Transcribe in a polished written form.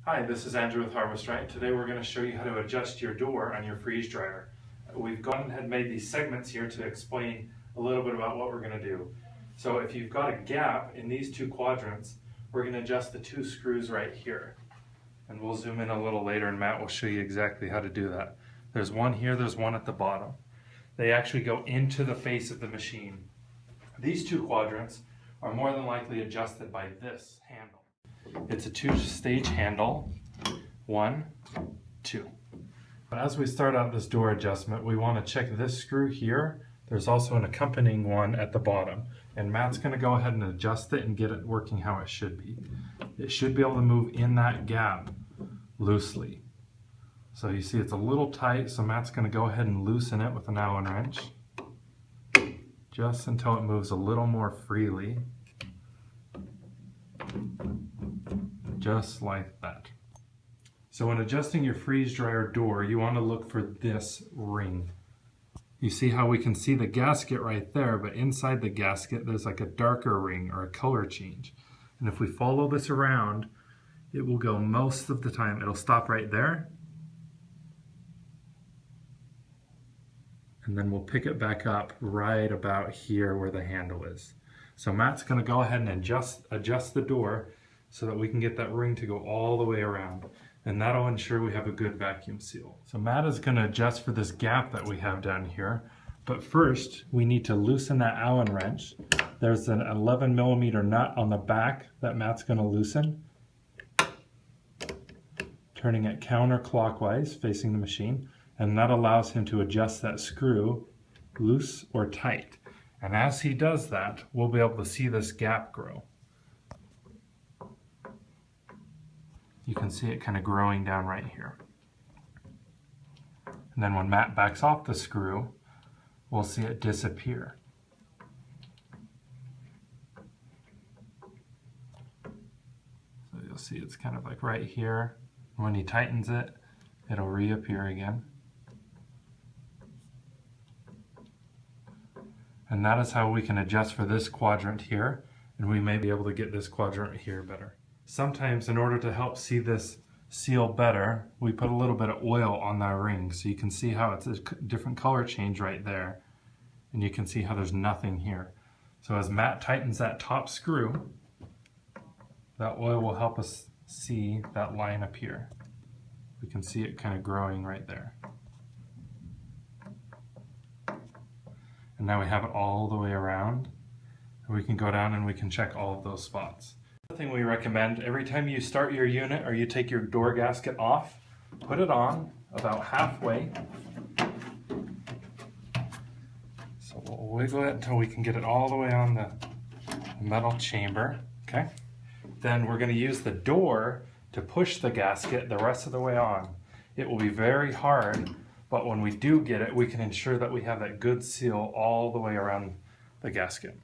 Hi, this is Andrew with Harvest Right. Today we're going to show you how to adjust your door on your freeze dryer. We've gone ahead and made these segments here to explain a little bit about what we're going to do. So if you've got a gap in these two quadrants, we're going to adjust the two screws right here. And we'll zoom in a little later and Matt will show you exactly how to do that. There's one here, there's one at the bottom. They actually go into the face of the machine. These two quadrants are more than likely adjusted by this handle. It's a two-stage handle, 1, 2. But as we start out this door adjustment, we want to check this screw here. There's also an accompanying one at the bottom. And Matt's going to go ahead and adjust it and get it working how it should be. It should be able to move in that gap loosely. So you see it's a little tight, so Matt's going to go ahead and loosen it with an Allen wrench. Just until it moves a little more freely. Just like that. So when adjusting your freeze dryer door, you want to look for this ring. You see how we can see the gasket right there, but inside the gasket there's like a darker ring or a color change. And if we follow this around, it will go most of the time. It'll stop right there. And then we'll pick it back up right about here where the handle is. So Matt's going to go ahead and adjust the door so that we can get that ring to go all the way around. And that'll ensure we have a good vacuum seal. So Matt is going to adjust for this gap that we have down here. But first, we need to loosen that Allen wrench. There's an 11mm nut on the back that Matt's going to loosen. Turning it counterclockwise, facing the machine. And that allows him to adjust that screw loose or tight. And as he does that, we'll be able to see this gap grow. You can see it kind of growing down right here. And then when Matt backs off the screw, we'll see it disappear. So you'll see it's kind of like right here. When he tightens it, it'll reappear again. And that is how we can adjust for this quadrant here, and we may be able to get this quadrant here better. Sometimes in order to help see this seal better, we put a little bit of oil on that ring so you can see how it's a different color change right there, and you can see how there's nothing here. So as Matt tightens that top screw, that oil will help us see that line appear. We can see it kind of growing right there. And now we have it all the way around. And we can go down and we can check all of those spots. The thing we recommend, every time you start your unit or you take your door gasket off, put it on about halfway. So we'll wiggle it until we can get it all the way on the metal chamber. Okay. Then we're going to use the door to push the gasket the rest of the way on. It will be very hard, but when we do get it, we can ensure that we have that good seal all the way around the gasket.